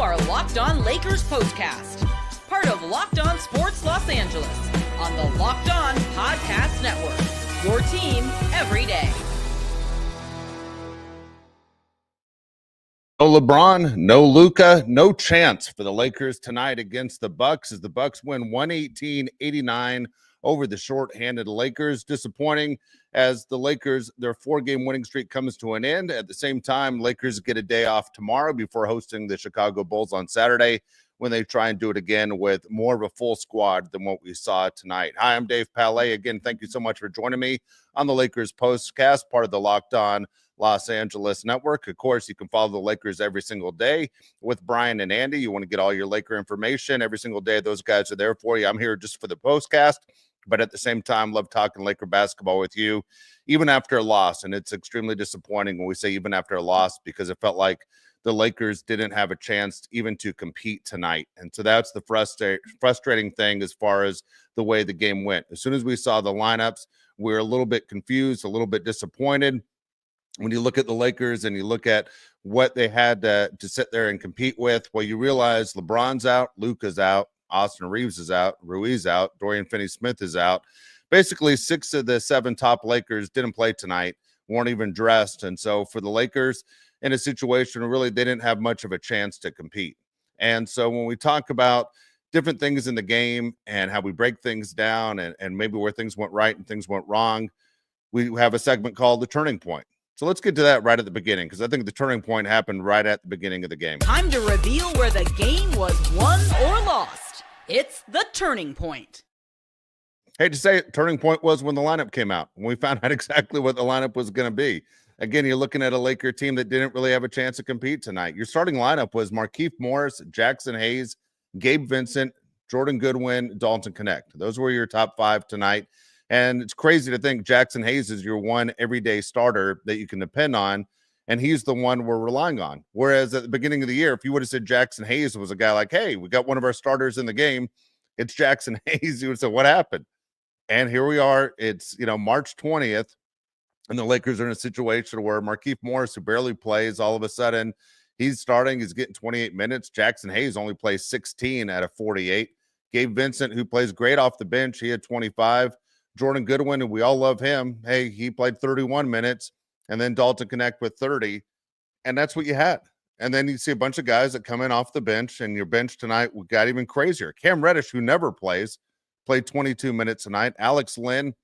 are Locked On Lakers POSTCAST, part of Locked On Sports Los Angeles, on the Locked On Podcast Network, your team every day. No LeBron, no Luka, no chance for the Lakers tonight against the Bucks as the Bucks win 118-89 over the shorthanded Lakers. Disappointing as the Lakers, their 4-game winning streak comes to an end. At the same time, Lakers get a day off tomorrow before hosting the Chicago Bulls on Saturday when they try and do it again with more of a full squad than what we saw tonight. Hi, I'm Dave Palet. Again, thank you so much for joining me on the Lakers Postcast, part of the Locked On Los Angeles Network. Of course, you can follow the Lakers every single day with Brian and Andy. You want to get all your Laker information every single day. Those guys are there for you. I'm here just for the postcast, but at the same time, love talking Laker basketball with you, even after a loss. And it's extremely disappointing when we say even after a loss, because it felt like the Lakers didn't have a chance even to compete tonight. And so that's the frustrating thing as far as the way the game went. As soon as we saw the lineups, we were a little bit confused, a little bit disappointed. When you look at the Lakers and you look at what they had to sit there and compete with, well, you realize LeBron's out, Luka's out, Austin Reaves is out, Ruiz out, Dorian Finney-Smith is out. Basically, 6 of the 7 top Lakers didn't play tonight, weren't even dressed. And so for the Lakers, in a situation where really they didn't have much of a chance to compete. And so when we talk about different things in the game and how we break things down and maybe where things went right and things went wrong, we have a segment called The Turning Point. So let's get to that right at the beginning, because I think the turning point happened right at the beginning of the game. Time to reveal where the game was won or lost. It's the turning point. Hate to say it, turning point was when the lineup came out, when we found out exactly what the lineup was going to be. Again, you're looking at a Laker team that didn't really have a chance to compete tonight. Your starting lineup was Markieff Morris, Jackson Hayes, Gabe Vincent, Jordan Goodwin, Dalton Knecht. Those were your top 5 tonight. And it's crazy to think Jackson Hayes is your one everyday starter that you can depend on, and he's the one we're relying on. Whereas at the beginning of the year, if you would have said Jackson Hayes was a guy like, hey, we got one of our starters in the game, it's Jackson Hayes, you would say, what happened? And here we are. It's, March 20th, and the Lakers are in a situation where Markieff Morris, who barely plays, all of a sudden he's starting, he's getting 28 minutes. Jackson Hayes only plays 16 out of 48. Gabe Vincent, who plays great off the bench, he had 25. Jordan Goodwin, and we all love him. Hey, he played 31 minutes, and then Dalton Knecht with 30, and that's what you had. And then you see a bunch of guys that come in off the bench, and your bench tonight got even crazier. Cam Reddish, who never plays, played 22 minutes tonight. Alex Len,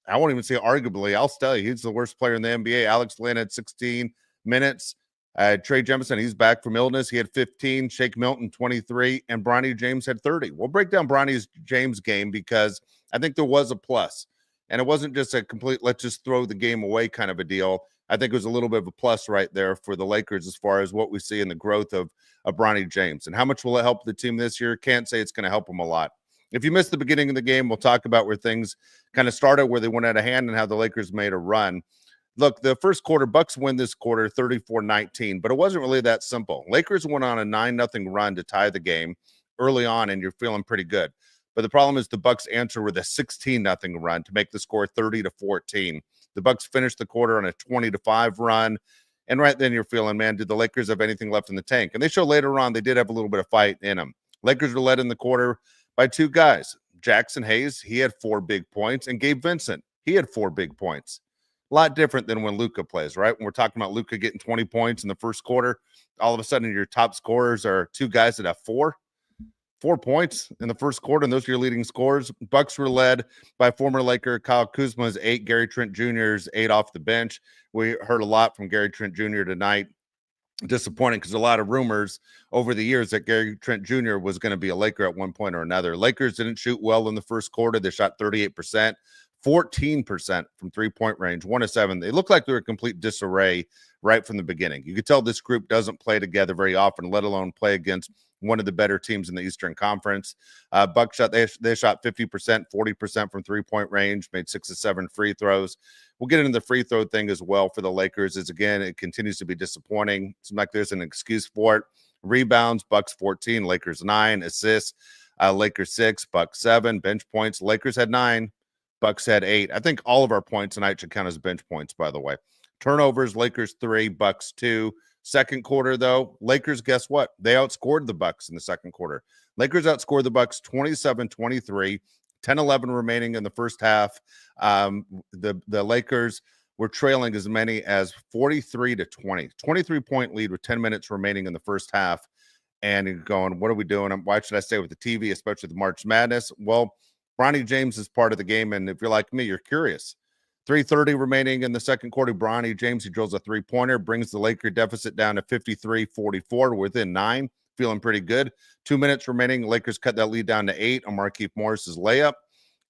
I won't even say arguably, I'll tell you, he's the worst player in the NBA. Alex Len had 16 minutes. Trey Jemison, he's back from illness. He had 15. Shake Milton, 23. And Bronny James had 30. We'll break down Bronny James' game because I think there was a plus. And it wasn't just a complete let's just throw the game away kind of a deal. I think it was a little bit of a plus right there for the Lakers as far as what we see in the growth of Bronny James. And how much will it help the team this year? Can't say it's going to help them a lot. If you missed the beginning of the game, we'll talk about where things kind of started, where they went out of hand and how the Lakers made a run. Look, the first quarter, Bucks win this quarter 34-19, but it wasn't really that simple. Lakers went on a 9-0 run to tie the game early on, and you're feeling pretty good. But the problem is the Bucks answer with a 16-0 run to make the score 30-14. The Bucks finished the quarter on a 20-5 run, and right then you're feeling, man, did the Lakers have anything left in the tank? And they show later on they did have a little bit of fight in them. Lakers were led in the quarter by 2 guys. Jackson Hayes, he had 4 big points, and Gabe Vincent, he had 4 big points. A lot different than when Luka plays, right? When we're talking about Luka getting 20 points in the first quarter, all of a sudden your top scorers are 2 guys that have 4 points in the first quarter, and those are your leading scorers. Bucks were led by former Laker Kyle Kuzma's 8, Gary Trent Jr.'s 8 off the bench. We heard a lot from Gary Trent Jr. tonight. Disappointing because a lot of rumors over the years that Gary Trent Jr. was going to be a Laker at one point or another. Lakers didn't shoot well in the first quarter. They shot 38%. 14% from three-point range, 1 of 7. They look like they were a complete disarray right from the beginning. You could tell this group doesn't play together very often, let alone play against one of the better teams in the Eastern Conference. Bucks shot, they shot 50%, 40% from three-point range, made 6 of 7 free throws. We'll get into the free throw thing as well for the Lakers, as again, it continues to be disappointing. It's like there's an excuse for it. Rebounds, Bucks 14, Lakers 9. Assists, Lakers 6, Bucks 7. Bench points, Lakers had 9. Bucks had 8. I think all of our points tonight should count as bench points, by the way. Turnovers, Lakers 3, Bucks 2. Second quarter, though, Lakers, guess what? They outscored the Bucks in the second quarter. Lakers outscored the Bucks 27-23, 10-11 remaining in the first half. The Lakers were trailing as many as 43-20, 23-point lead with 10 minutes remaining in the first half. And you're going, what are we doing? Why should I stay with the TV, especially the March Madness? Well, Bronny James is part of the game, and if you're like me, you're curious. 3:30 remaining in the second quarter. Bronny James, he drills a three-pointer, brings the Laker deficit down to 53-44, within 9, feeling pretty good. 2 minutes remaining. Lakers cut that lead down to 8 on Markieff Morris's layup.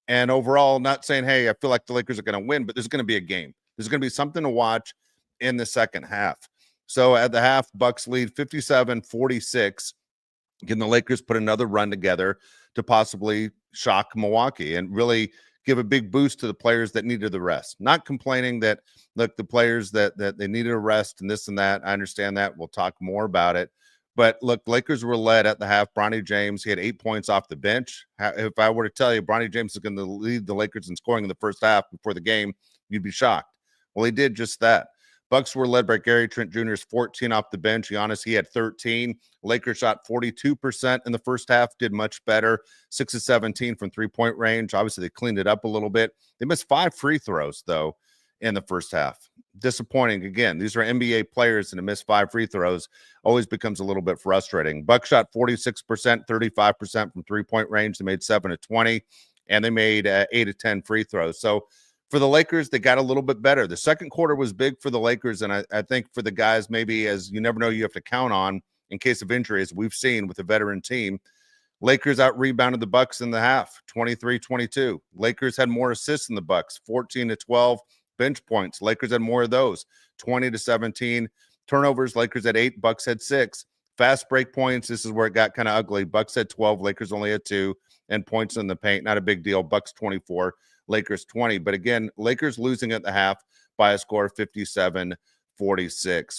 And overall, not saying, hey, I feel like the Lakers are going to win, but there's going to be a game. There's going to be something to watch in the second half. So at the half, Bucks lead 57-46. Can the Lakers put another run together to possibly shock Milwaukee and really give a big boost to the players that needed the rest? Not complaining that, look, the players that they needed a rest and this and that. I understand that. We'll talk more about it. But look, Lakers were led at the half. Bronny James, he had 8 points off the bench. If I were to tell you Bronny James is going to lead the Lakers in scoring in the first half before the game, you'd be shocked. Well, he did just that. Bucks were led by Gary Trent Jr.'s 14 off the bench. Giannis, he had 13. Lakers shot 42% in the first half, did much better. 6 of 17 from three-point range. Obviously, they cleaned it up a little bit. They missed 5 free throws, though, in the first half. Disappointing. Again, these are NBA players, and to miss 5 free throws always becomes a little bit frustrating. Bucks shot 46%, 35% from three-point range. They made 7 of 20, and they made 8 of 10 free throws. So, for the Lakers, they got a little bit better. The second quarter was big for the Lakers, and I think for the guys, maybe as you never know, you have to count on in case of injuries, we've seen with a veteran team. Lakers out-rebounded the Bucks in the half, 23-22. Lakers had more assists than the Bucks, 14-12 bench points. Lakers had more of those, 20-17. Turnovers, Lakers had 8, Bucks had 6. Fast break points, this is where it got kind of ugly. Bucks had 12, Lakers only had 2. And points in the paint, not a big deal. Bucks 24. Lakers 20. But again, Lakers losing at the half by a score of 57-46.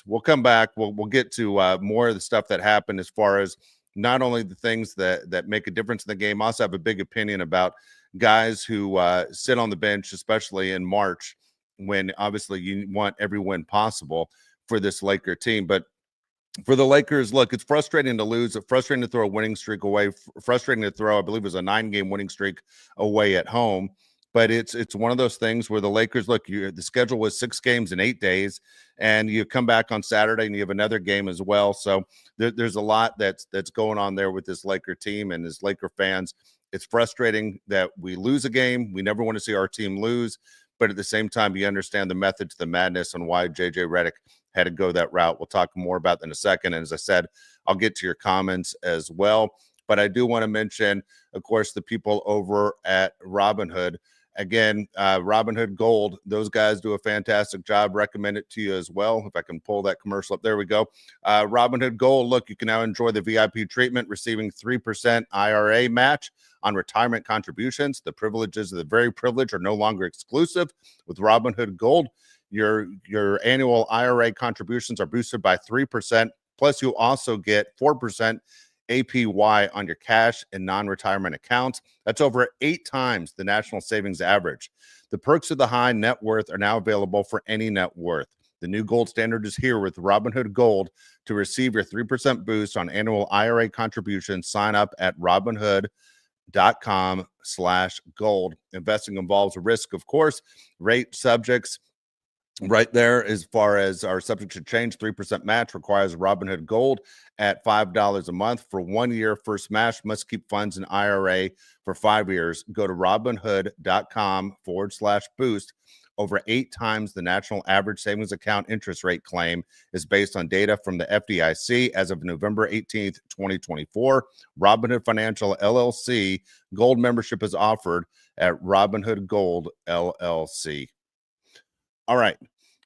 We'll come back. We'll get to more of the stuff that happened as far as not only the things that make a difference in the game. I also have a big opinion about guys who sit on the bench, especially in March, when obviously you want every win possible for this Laker team. But for the Lakers, look, it's frustrating to lose. It's frustrating to throw a winning streak away. Frustrating to throw, I believe it was a 9-game winning streak away at home. But it's one of those things where the Lakers, look, the schedule was 6 games in 8 days, and you come back on Saturday and you have another game as well. So there's a lot that's going on there with this Laker team and as Laker fans. It's frustrating that we lose a game. We never want to see our team lose. But at the same time, you understand the method to the madness and why J.J. Redick had to go that route. We'll talk more about that in a second. And as I said, I'll get to your comments as well. But I do want to mention, of course, the people over at Robinhood. Again, Robinhood Gold, those guys do a fantastic job. Recommend it to you as well. If I can pull that commercial up. There we go. Robinhood Gold, look, you can now enjoy the VIP treatment, receiving 3% IRA match on retirement contributions. The privileges of the very privileged are no longer exclusive. With Robinhood Gold, your annual IRA contributions are boosted by 3%. Plus, you also get 4% APY on your cash and non-retirement accounts. That's over 8 times the national savings average. The perks of the high net worth are now available for any net worth. The new gold standard is here with Robinhood Gold. To receive your 3% boost on annual IRA contributions, sign up at Robinhood.com/gold. Investing involves a risk, of course. Rate subjects right there as far as our subject to change. 3% match requires Robinhood Gold at $5 a month for 1 year. First match must keep funds in IRA for 5 years. Go to Robinhood.com/boost. Over 8 times the national average savings account interest rate claim is based on data from the FDIC as of November 18th, 2024. Robinhood Financial LLC Gold membership is offered at Robinhood Gold LLC. All right.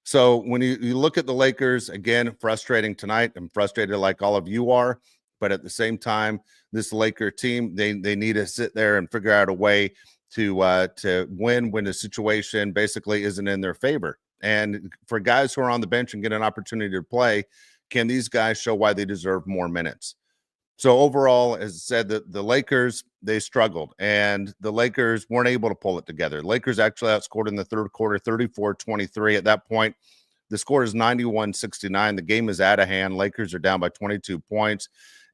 So when you look at the Lakers, again, frustrating tonight. I'm frustrated like all of you are. But at the same time, this Laker team, they need to sit there and figure out a way to win when the situation basically isn't in their favor. And for guys who are on the bench and get an opportunity to play, can these guys show why they deserve more minutes? So overall, as I said, the Lakers, they struggled, and the Lakers weren't able to pull it together. Lakers actually outscored in the third quarter, 34-23. At that point, The score is 91-69. The game is out of hand. Lakers are down by 22 points.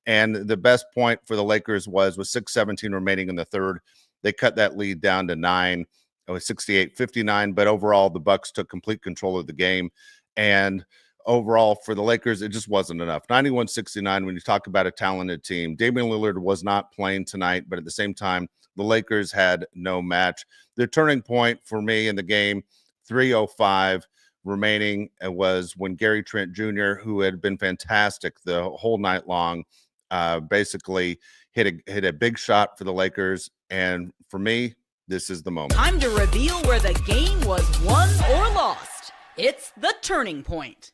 And the best point for the Lakers was with 6:17 remaining in the third. They cut that lead down to 9. It was 68-59. But overall, the Bucks took complete control of the game. And overall, for the Lakers, it just wasn't enough. 91-69, when you talk about a talented team. Damian Lillard was not playing tonight, but at the same time, the Lakers had no match. The turning point for me in the game, 3:05 remaining, was when Gary Trent Jr., who had been fantastic the whole night long, basically hit a big shot for the Lakers. And for me, this is the moment. Time to reveal where the game was won or lost. It's the turning point.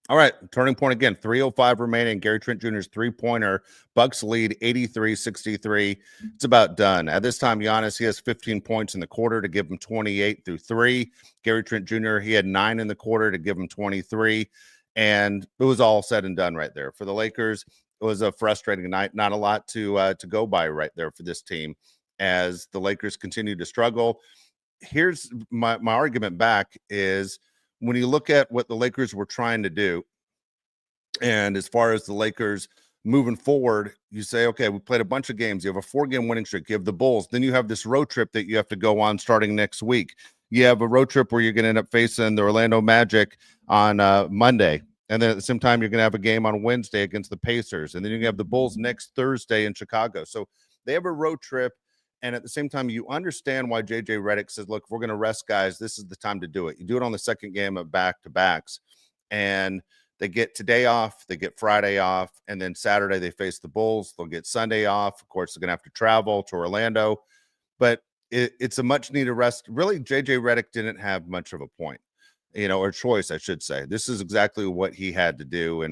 All right, turning point again, 3:05 remaining. Gary Trent Jr.'s three-pointer. Bucks lead 83-63. It's about done. At this time, Giannis, he has 15 points in the quarter to give him 28 through 3. Gary Trent Jr., he had 9 in the quarter to give him 23. And it was all said and done right there. For the Lakers, it was a frustrating night. Not a lot to go by right there for this team as the Lakers continue to struggle. Here's my argument back is, when you look at what the Lakers were trying to do, and as far as the Lakers moving forward, you say, okay, we played a bunch of games. You have a 4-game winning streak. You have the Bulls. Then you have this road trip that you have to go on starting next week. You have a road trip where you're going to end up facing the Orlando Magic on Monday. And then at the same time, you're going to have a game on Wednesday against the Pacers. And then you have the Bulls next Thursday in Chicago. So they have a road trip. And at the same time, you understand why J.J. Redick says, look, if we're going to rest guys, this is the time to do it. You do it on the second game of back-to-backs. And they get today off, they get Friday off, and then Saturday they face the Bulls. They'll get Sunday off. Of course, they're going to have to travel to Orlando. But it's a much-needed rest. Really, J.J. Redick didn't have much of a point, or choice, I should say. This is exactly what he had to do.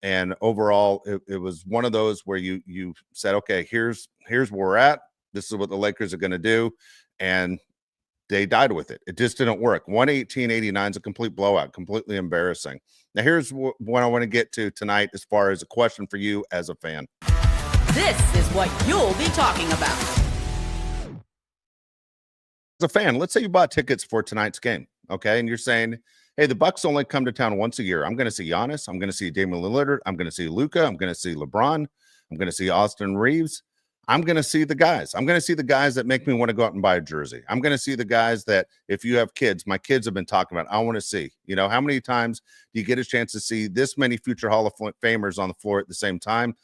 And overall, it was one of those where you said, okay, here's where we're at. This is what the Lakers are going to do. And they died with it. It just didn't work. 118-89 is a complete blowout, completely embarrassing. Now, here's what I want to get to tonight as far as a question for you as a fan. This is what you'll be talking about. As a fan, let's say you bought tickets for tonight's game, okay? And you're saying, hey, the Bucks only come to town once a year. I'm going to see Giannis. I'm going to see Damian Lillard. I'm going to see Luka. I'm going to see LeBron. I'm going to see Austin Reaves. I'm going to see the guys. I'm going to see the guys that make me want to go out and buy a jersey. I'm going to see the guys that, if you have kids, my kids have been talking about, I want to see. How many times do you get a chance to see this many future Hall of Famers on the floor at the same time?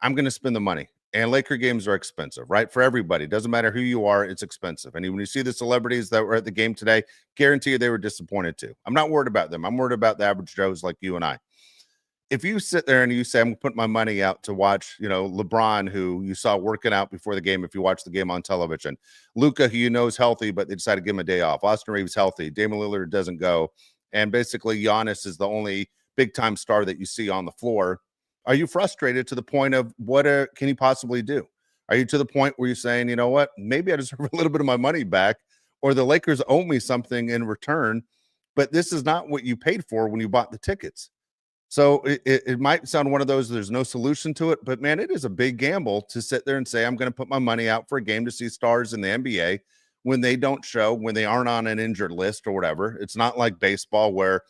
I'm going to spend the money. And Laker games are expensive, right? For everybody. Doesn't matter who you are, it's expensive. And when you see the celebrities that were at the game today, guarantee you they were disappointed too. I'm not worried about them. I'm worried about the average Joes like you and I. If you sit there and you say, I'm going to put my money out to watch, LeBron, who you saw working out before the game, if you watch the game on television, Luka, who is healthy, but they decided to give him a day off. Austin Reaves healthy. Damian Lillard doesn't go. And basically, Giannis is the only big-time star that you see on the floor. Are you frustrated to the point of what can you possibly do? Are you to the point where you're saying, you know what, maybe I deserve a little bit of my money back, or the Lakers owe me something in return, but this is not what you paid for when you bought the tickets? So it might sound one of those, there's no solution to it, but man, it is a big gamble to sit there and say, I'm going to put my money out for a game to see stars in the NBA when they don't show, when they aren't on an injured list or whatever. It's not like baseball where,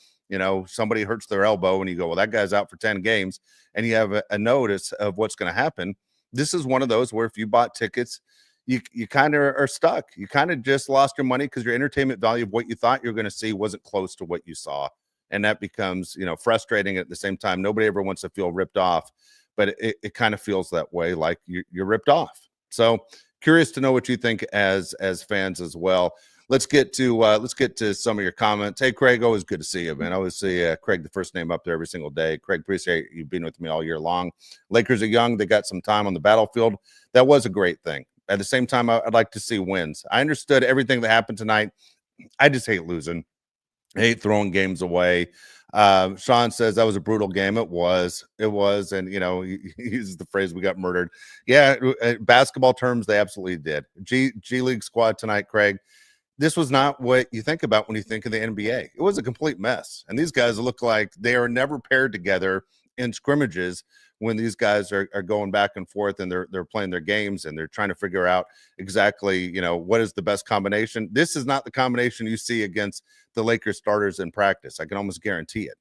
somebody hurts their elbow and you go, well, that guy's out for 10 games and you have a notice of what's going to happen. This is one of those where if you bought tickets, you kind of are stuck. You kind of just lost your money because your entertainment value of what you thought you were going to see wasn't close to what you saw. And that becomes, frustrating. At the same time, nobody ever wants to feel ripped off, but it kind of feels that way, like you're ripped off. So curious to know what you think as fans as well. Let's get to some of your comments. Hey, Craig, always good to see you, man. I always see Craig, the first name up there every single day. Craig, appreciate you being with me all year long. Lakers are young. They got some time on the battlefield. That was a great thing. At the same time, I'd like to see wins. I understood everything that happened tonight. I just hate losing. I hate throwing games away. Sean says that was a brutal game. It was. And, he uses the phrase, we got murdered. Yeah, basketball terms, they absolutely did. G League squad tonight, Craig. This was not what you think about when you think of the NBA. It was a complete mess. And these guys look like they are never paired together in scrimmages when these guys are going back and forth and they're playing their games and they're trying to figure out exactly, what is the best combination. This is not the combination you see against the Lakers starters in practice. I can almost guarantee it.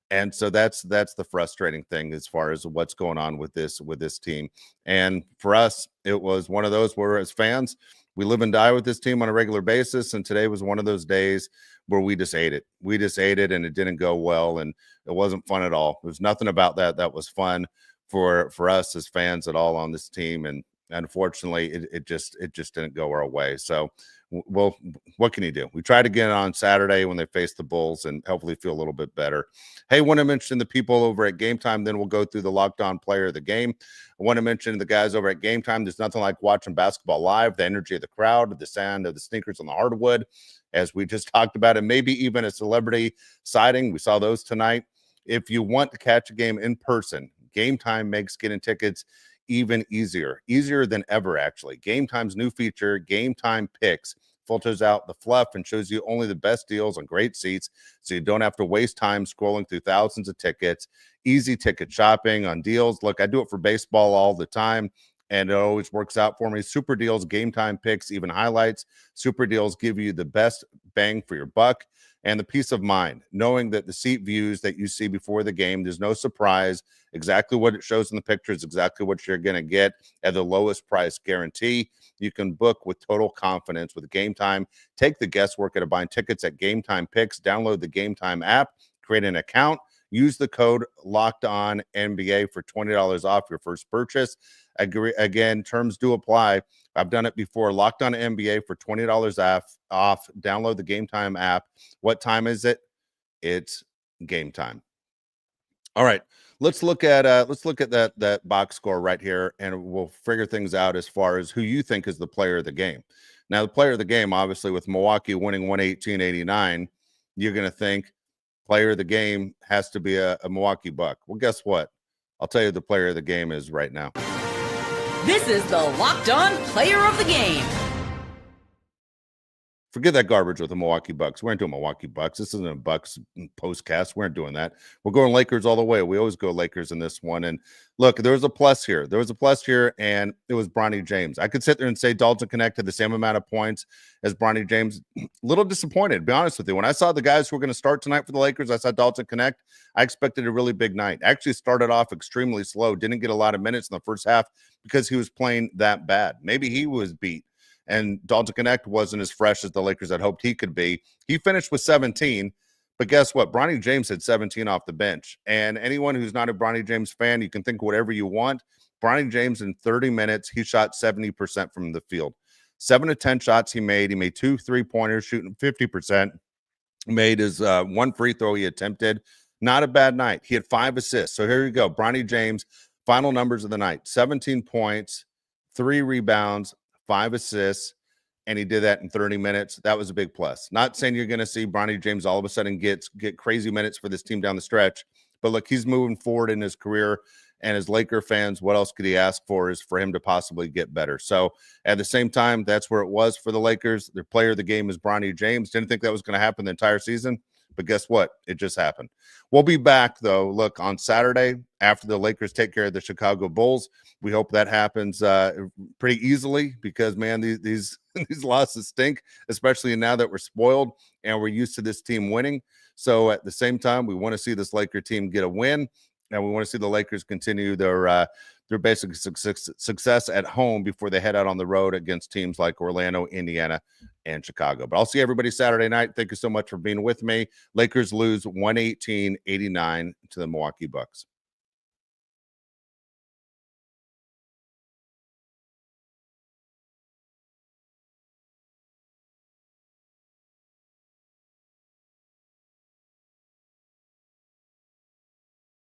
And so that's the frustrating thing as far as what's going on with this team. And for us, it was one of those where as fans, we live and die with this team on a regular basis. And today was one of those days where we just ate it. We just ate it, and it didn't go well, and it wasn't fun at all. There's nothing about that was fun for us as fans at all on this team. And unfortunately, it just didn't go our way. So, well, what can you do? We tried again on Saturday when they faced the Bulls, and hopefully feel a little bit better. Hey, I want to mention the people over at Game Time. Then we'll go through the Locked On Player of the Game. I want to mention the guys over at Game Time. There's nothing like watching basketball live, the energy of the crowd, the sound of the sneakers on the hardwood, as we just talked about, and maybe even a celebrity sighting. We saw those tonight. If you want to catch a game in person, Game Time makes getting tickets even easier than ever, actually. Game Time's new feature, Game Time Picks, filters out the fluff and shows you only the best deals on great seats, so you don't have to waste time scrolling through thousands of tickets. Easy ticket shopping on deals. Look, I do it for baseball all the time, and it always works out for me. Super deals, Game Time Picks, even highlights. Super deals give you the best bang for your buck and the peace of mind, knowing that the seat views that you see before the game, there's no surprise. Exactly what it shows in the picture is exactly what you're going to get at the lowest price guarantee. You can book with total confidence with Game Time. Take the guesswork out of buying tickets at Game Time Picks. Download the Game Time app, create an account, use the code LOCKEDONNBA for $20 off your first purchase. Again, terms do apply. I've done it before. Locked On NBA for $20 off. Download the Game Time app. What time is it? It's game time. All right, let's look at that box score right here, and we'll figure things out as far as who you think is the player of the game. Now, the player of the game, obviously, with Milwaukee winning 118-89, you're going to think player of the game has to be a Milwaukee Buck. Well, guess what? I'll tell you who the player of the game is right now. This is the Locked On Player of the Game. Forget that garbage with the Milwaukee Bucks. We aren't doing Milwaukee Bucks. This isn't a Bucks postcast. We aren't doing that. We're going Lakers all the way. We always go Lakers in this one. And look, there was a plus here. And it was Bronny James. I could sit there and say Dalton Knecht had the same amount of points as Bronny James. A little disappointed, to be honest with you. When I saw the guys who were going to start tonight for the Lakers, I saw Dalton Knecht. I expected a really big night. Actually started off extremely slow. Didn't get a lot of minutes in the first half because he was playing that bad. Maybe he was beat. And Dalton Knecht wasn't as fresh as the Lakers had hoped he could be. He finished with 17, but guess what? Bronny James had 17 off the bench. And anyone who's not a Bronny James fan, you can think whatever you want. Bronny James in 30 minutes, he shot 70% from the field. 7 of 10 shots he made. He made 2 3-pointers, shooting 50%. Made his one free throw he attempted. Not a bad night. He had 5 assists. So here you go. Bronny James, final numbers of the night. 17 points, 3 rebounds, 5 assists, and he did that in 30 minutes. That was a big plus. Not saying you're going to see Bronny James all of a sudden get crazy minutes for this team down the stretch, but look, he's moving forward in his career, and as Laker fans, what else could he ask for is for him to possibly get better. So at the same time, that's where it was for the Lakers. Their player of the game is Bronny James. Didn't think that was going to happen the entire season, but guess what? It just happened. We'll be back, though, look, on Saturday after the Lakers take care of the Chicago Bulls. We hope that happens pretty easily because, man, these losses stink, especially now that we're spoiled and we're used to this team winning. So at the same time, we want to see this Laker team get a win, and we want to see the Lakers continue their basic success at home before they head out on the road against teams like Orlando, Indiana, and Chicago. But I'll see everybody Saturday night. Thank you so much for being with me. Lakers lose 118-89 to the Milwaukee Bucks.